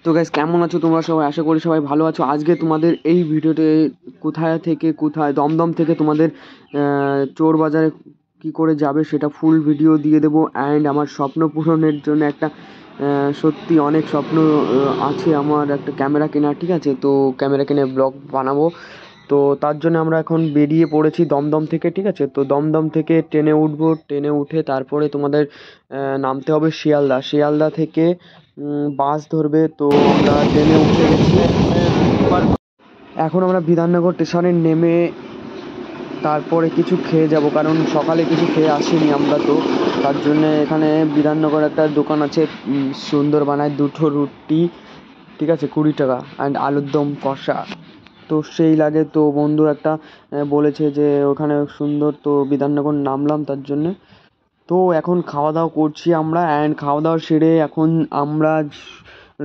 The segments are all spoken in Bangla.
তো গাইস কেমন আছো তোমরা সবাই? আশা করি সবাই ভালো আছো। আজকে তোমাদের এই ভিডিওতে কোথায় থেকে কোথায় দমদম থেকে তোমাদের চোর বাজারে কী করে যাবে সেটা ফুল ভিডিও দিয়ে দেবো। অ্যান্ড আমার স্বপ্ন পূরণের জন্য একটা সত্যি অনেক স্বপ্ন আছে আমার, একটা ক্যামেরা কেনা, ঠিক আছে? তো ক্যামেরা কিনে ব্লগ বানাবো। তো তার জন্য আমরা এখন বেরিয়ে পড়েছি দমদম থেকে, ঠিক আছে? তো দমদম থেকে ট্রেনে উঠবো, ট্রেনে উঠে তারপরে তোমাদের নামতে হবে শিয়ালদা। শিয়ালদা থেকে বাস ধরবে। তো আমরা ট্রেনে উঠে গেছি। এখন আমরা বিধাননগর স্টেশনে নেমে তারপরে কিছু খেয়ে যাব, কারণ সকালে কিছু খেয়ে আসিনি আমরা। তো তার জন্যে এখানে বিধাননগর একটা দোকান আছে, সুন্দর বানায় দুটো রুটি, ঠিক আছে, 20 টাকা, অ্যান্ড আলুর দম কষা, তো সেই লাগে। তো বন্ধু একটা বলেছে যে ওখানে সুন্দর, তো বিধাননগর নামলাম তার জন্যে। তো এখন খাওয়া দাওয়া করছি আমরা, অ্যান্ড খাওয়া দাওয়া সেরে এখন আমরা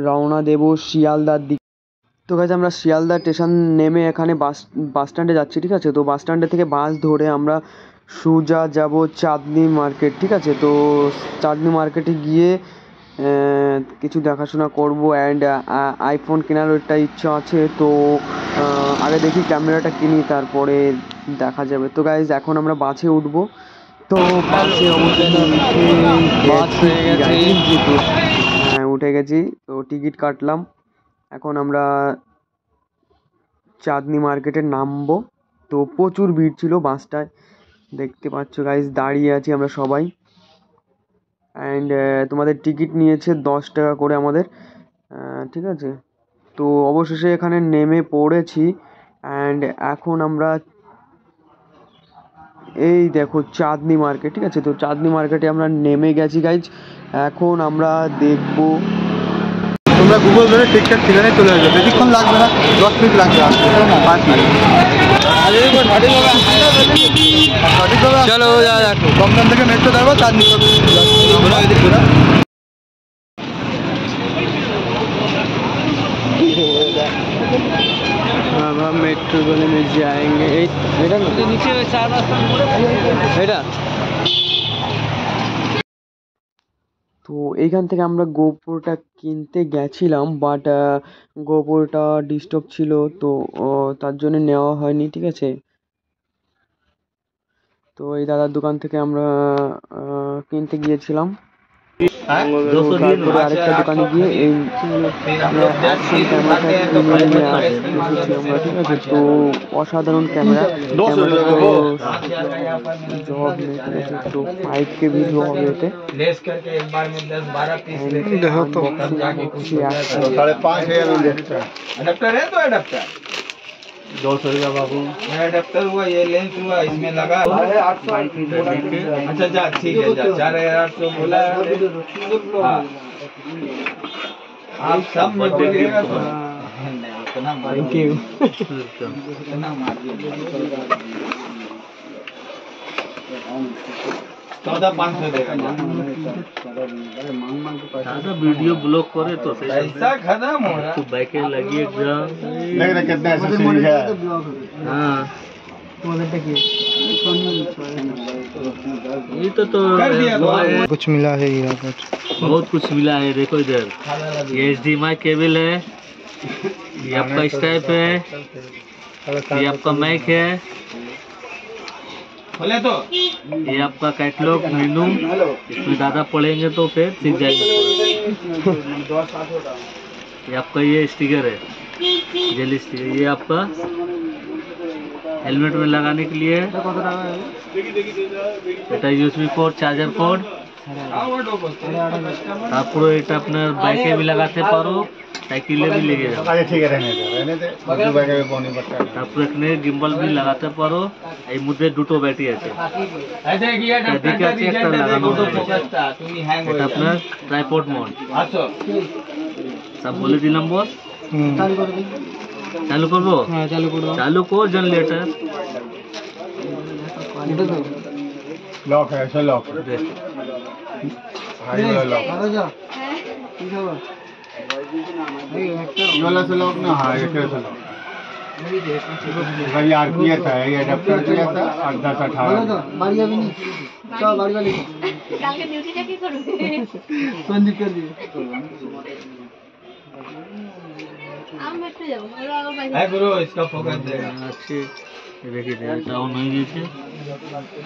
রওনা দেব শিয়ালদার দিকে। তো গাইজ আমরা শিয়ালদা স্টেশন নেমে এখানে বাস স্ট্যান্ডে যাচ্ছি, ঠিক আছে? তো বাস স্ট্যান্ডে থেকে বাস ধরে আমরা সোজা যাব চাঁদনি মার্কেট, ঠিক আছে? তো চাঁদনি মার্কেটে গিয়ে কিছু দেখাশোনা করব, অ্যান্ড আইফোন কেনার একটা ইচ্ছা আছে। তো আগে দেখি ক্যামেরাটা কিনি, তারপরে দেখা যাবে। তো গাইজ এখন আমরা বাসে উঠবো। তো বাসে অবশ্যই হ্যাঁ উঠে গেছি। তো টিকিট কাটলাম, এখন আমরা চাঁদনি মার্কেটে নামবো। তো প্রচুর ভিড় ছিল বাসটায়, দেখতে পাচ্ছ গাইজ, দাঁড়িয়ে আছি আমরা সবাই। অ্যান্ড তোমাদের টিকিট নিয়েছে 10 টাকা করে আমাদের, ঠিক আছে? তো অবশেষে এখানে নেমে পড়েছি। অ্যান্ড এখন আমরা এই দেখো চাঁদনি মার্কেট, ঠিক আছে? তো চাঁদনি মার্কেটে আমরা নেমে গেছি গাইজ। এখন আমরা দেখবো, তোমরা গুগল ধরে ঠিকঠাক ঠিকানায় চলে আসবে, বেশিক্ষণ লাগবে না, 10 মিনিট লাগবে, 5 মিনিট। চলো দমদম থেকে মেট্রো ধরবো, চাঁদনি बाबा मेट्रो वाले में जाएंगे। এটা নিচে চার রাস্তা এটা। তো এইখান থেকে আমরা গোপুরটা কিনতে গেছিলাম, বাট গোপুরটা ডিস্টার্ব ছিল, তো তার জন্য নেওয়া হয়নি, ঠিক আছে? তো এই দাদার দোকান থেকে আমরা কিনতে গিয়েছিলাম। তারপরে আরেকটা দোকানে গিয়ে এই অ্যাকশন ক্যামেরাটা কিনে নিয়ে এসেছি আমরা, ঠিক আছে? তো অসাধারণ ক্যামেরা, ক্যামেরাটা তো জবাব নেই, ঠিক আছে? তো 5K ভিডিও হবে এতে। দেখো তো 200 बाबू एडाप्टर हुआ, ये लेंस हुआ, इसमें लगा। अच्छा जा ठीक है, जा 4800 बोला। आप सब में बोलिएगा तो थैंक यू। इतना मार्जिन 14,500 देगा। दादा वीडियो ब्लॉक करे तो पैसा खत्म हो रहा तो बैके लगी एग्जाम। कितना एसेसरीज है। हाँ ये तो कुछ मिला है, बहुत कुछ मिला है। देखो इधर ये HDMI केबल है, ये आपका स्टाइप है, ये आपका माइक है, बोले तो ये आपका कैटलॉग मेनू, इसमें ज़्यादा पढ़ेंगे तो फिर सीख जाएंगे। ये आपका ये स्टिकर है, जेली स्टिकर, ये आपका हेलमेट में लगाने के लिए। এটা USB পোর্ট, চার্জার পোর্ট। তারপরে এটা আপনার বাইকে भी लगाते পারো, সাইকেলে भी লেগে যাবে। আরে ঠিক আছে, रहने दे দুটো ব্যাগে বনি বাটা। তারপরে এখানে গিম্বল भी লাগাতে পারো। এই মধ্যে দুটো ব্যাটারি আছে। ऐसे किया এদিকে আছে একটা লাগানো আছে। তুমি হ্যাং এটা আপনার ট্রাইপড মোড। আসো সব বলে দিলাম বস। চালু করবো? হ্যাঁ চালু করো। চালু কর জেনারেটর। लॉक है, ऐसा लॉक है, हाई वाला लॉक, ये वाला से लॉक ना, हाँ ये कैसे लॉक। भाई यार किया था, ये एडाप्टर किया था 8, 10, 18 বাড়ি যাবি নি? চল বাড়ি বাড়ি কালকে ডিউটিটা কি করবি? সন্দীপ করে দিবি। है गुरु इसका फोकस देगा अच्छे রেখে দে ডাউন হয়ে গেছে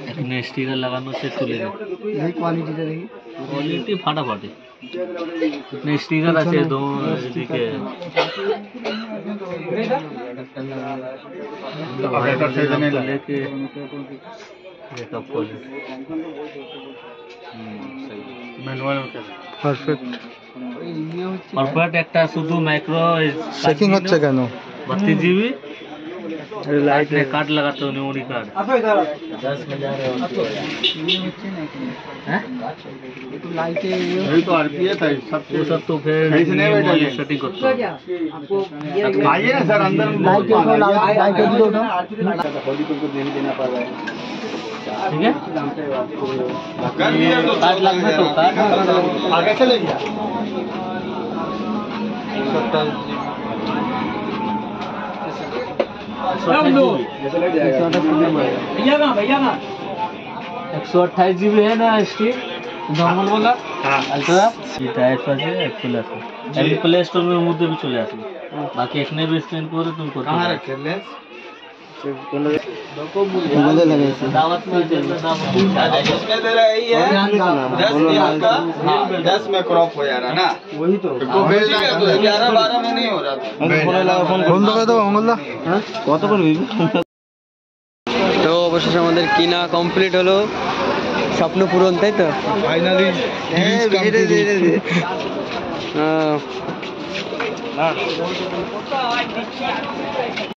এখানে স্টিকার লাগানো সে তুলে দে यही क्वालिटी का देखिए কোয়ালিটি ফাটাফাটি এখানে স্টিকার আছে দিকে लेके ব্রেকআপ করে मैनुअल में क्या परफेक्ट পারফেক্ট একটা শুধু মাইক্রো চেকিং হচ্ছে কেন 32 জিবি लाइट में कार्ड लगाते हो मेमोरी कार्ड 10 में जा रहे हो हैं लाइट यही तो आरपीएस है सब वो सब तो फिर सेटिंग करते हो आइए ना सर अंदर लाइट को होली तुमको देना पड़ रहा है ठीक है कर दिया तो कार्ड लगना तो कार्ड आगे चले गया একশো 128 জিবি है ना स्टिक নরমাল वाला আলট্রা এটা एक्चुअली আছে প্লে স্টোর এর মধ্যে भी চলে আসবে বাকি এখানে भी স্ক্যান করে তুমি করতে कहां পারো रखे लेंस मुझे लगे दावत में इसमें दे रहा है यही है 10 में आपका 10 में क्रॉप हो जा रहा ना वही तो तो भेज दिया तो 11 12 में नहीं हो रहा ফোন তো তো মঙ্গলদা কত করে তো অবশেষে আমাদের কিনা কমপ্লিট হলো স্বপ্ন পূরণ তাই তো ফাইনালি আহ